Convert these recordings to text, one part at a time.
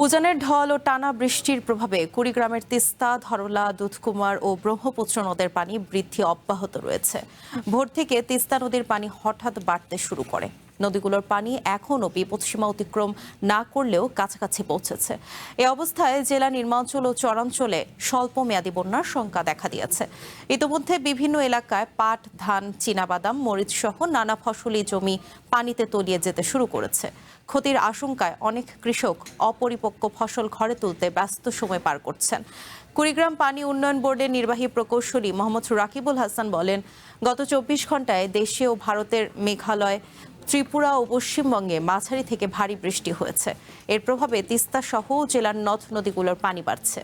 উজানের ঢল ও টানা বৃষ্টির প্রভাবে কুড়িগ্রামের তিস্তা, ধরলা, দুধকুমার ও ব্রহ্মপুত্র নদের পানি বৃদ্ধি অব্যাহত রয়েছে। ভোর থেকে তিস্তা নদীর পানি হঠাৎ বাড়তে শুরু করে। নদীগুলোর পানি এখনও বিপদসীমা অতিক্রম না করলেও কাছাকাছি পৌঁছেছে। এ অবস্থায় জেলা নিম্নাঞ্চল ও চরাঞ্চলে স্বল্প মেয়াদী বন্যার শঙ্কা দেখা দিয়েছে। ইতিমধ্যে বিভিন্ন এলাকায় পাট, ধান, চীনাবাদাম, মরিচ সহ নানা ফসলি জমি পানিতে তলিয়ে যেতে শুরু করেছে। ক্ষতির আশঙ্কায় অনেক কৃষক অপরিপক্ক ফসল ঘরে তুলতে ব্যস্ত সময় পার করছেন। কুড়িগ্রাম পানি উন্নয়ন বোর্ডের নির্বাহী প্রকৌশলী মোহাম্মদ রাকিবুল হাসান বলেন, গত 24 ঘন্টায় দেশে ও ভারতের মেঘালয়, ত্রিপুরা ও পশ্চিমবঙ্গে মাঝারি থেকে ভারী বৃষ্টি হয়েছে। এর প্রভাবে তিস্তা সহ জেলার নদ নদীগুলোর পানি বাড়ছে।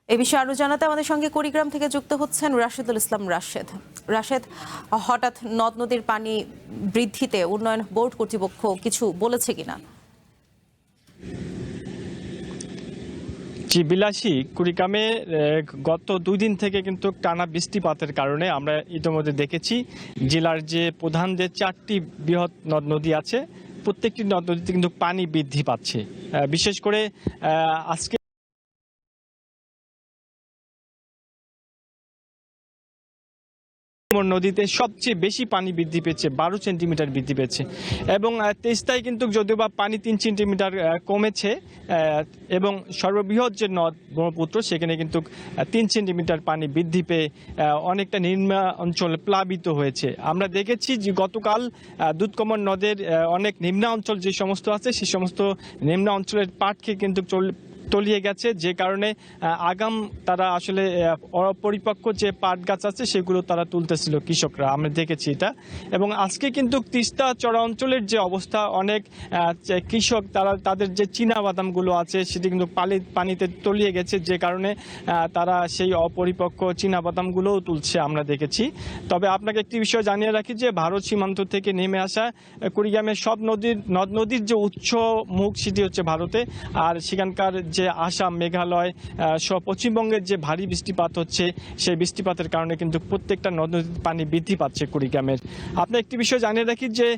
এ বিষয়ে আরো জানাতে আমাদের সঙ্গে কুড়িগ্রাম থেকে যুক্ত হচ্ছেন রাশেদুল ইসলাম। রাশেদ, হঠাৎ নদ নদীর পানি বৃদ্ধিতে উন্নয়ন বোর্ড কর্তৃপক্ষ কিছু বলেছে কিনা? জি বিলাসী, কুড়িগ্রামে গত 2 দিন থেকে কিন্তু টানা বৃষ্টিপাতের কারণে আমরা ইতিমধ্যে দেখেছি জেলার যে প্রধান যে 4টি বৃহৎ নদ নদী আছে, প্রত্যেকটি নদ নদীতে কিন্তু পানি বৃদ্ধি পাচ্ছে। বিশেষ করে আজকে নদীতে সবচেয়ে বেশি পানি বৃদ্ধি পেয়েছে, 12 সেন্টিমিটার বৃদ্ধি পেয়েছে। এবং তেস্তায় কিন্তু যদিও বা পানি 3 সেন্টিমিটার কমেছে, এবং সর্ববৃহৎ যে নদ ব্রহ্মপুত্র সেখানে কিন্তু 3 সেন্টিমিটার পানি বৃদ্ধি পেয়ে অনেকটা নিম্ন অঞ্চল প্লাবিত হয়েছে। আমরা দেখেছি যে গতকাল দুধকুমার নদের অনেক নিম্ন অঞ্চল যে সমস্ত আছে সেই সমস্ত নিম্ন অঞ্চলের পাটকে কিন্তু তলিয়ে গেছে, যে কারণে আগাম তারা আসলে অপরিপক্ক যে পাট গাছ আছে সেগুলো তারা তুলতেছিল কৃষকরা, আমরা দেখেছি এটা। এবং আজকে কিন্তু তিস্তা চড়া অঞ্চলের যে অবস্থা, অনেক কৃষক তাদের যে চীনা বাদামগুলো আছে সেটি কিন্তু পানিতে তলিয়ে গেছে, যে কারণে তারা সেই অপরিপক্ক চীনা বাদামগুলোও তুলছে, আমরা দেখেছি। তবে আপনাকে একটি বিষয় জানিয়ে রাখি যে ভারত সীমান্ত থেকে নেমে আসা কুড়িগ্রামের সব নদ নদীর যে উৎস মুখ সেটি হচ্ছে ভারতে, আর সেখানকার যে আসাম, মেঘালয় সহ পশ্চিমবঙ্গের যে ভারী বৃষ্টিপাত হচ্ছে সেই বৃষ্টিপাতের কারণে কিন্তু প্রত্যেকটা নদ নদীর পানি বৃদ্ধি পাচ্ছে কুড়িগ্রামের। আপনি একটি বিষয় জানিয়ে রাখি যে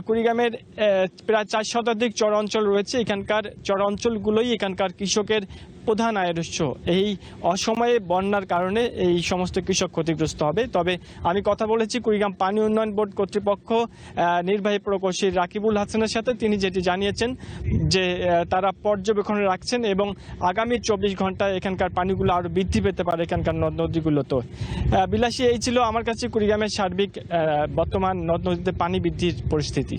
কুড়িগ্রামের প্রায় 4 শতাধিক চর অঞ্চল রয়েছে। এখানকার চর অঞ্চলগুলোই এখানকার কৃষকের প্রধান আয়ের উৎস। এই অসময়ে বন্যার কারণে এই সমস্ত কৃষক ক্ষতিগ্রস্ত হবে। তবে আমি কথা বলেছি কুড়িগ্রাম পানি উন্নয়ন বোর্ড কর্তৃপক্ষ নির্বাহী প্রকৌশলী রাকিবুল হাসানের সাথে। তিনি যেটি জানিয়েছেন যে তারা পর্যবেক্ষণে রাখছেন এবং আগামী 24 ঘন্টায় এখানকার পানিগুলো আরো বৃদ্ধি পেতে পারে এখানকার নদ নদীগুলো। তো বিলাসী, এই ছিল আমার কাছে কুড়িগ্রামের সার্বিক বর্তমান নদ নদীতে পানি বৃদ্ধির পরিস্থিতি।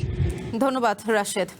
ধন্যবাদ রাশেদ।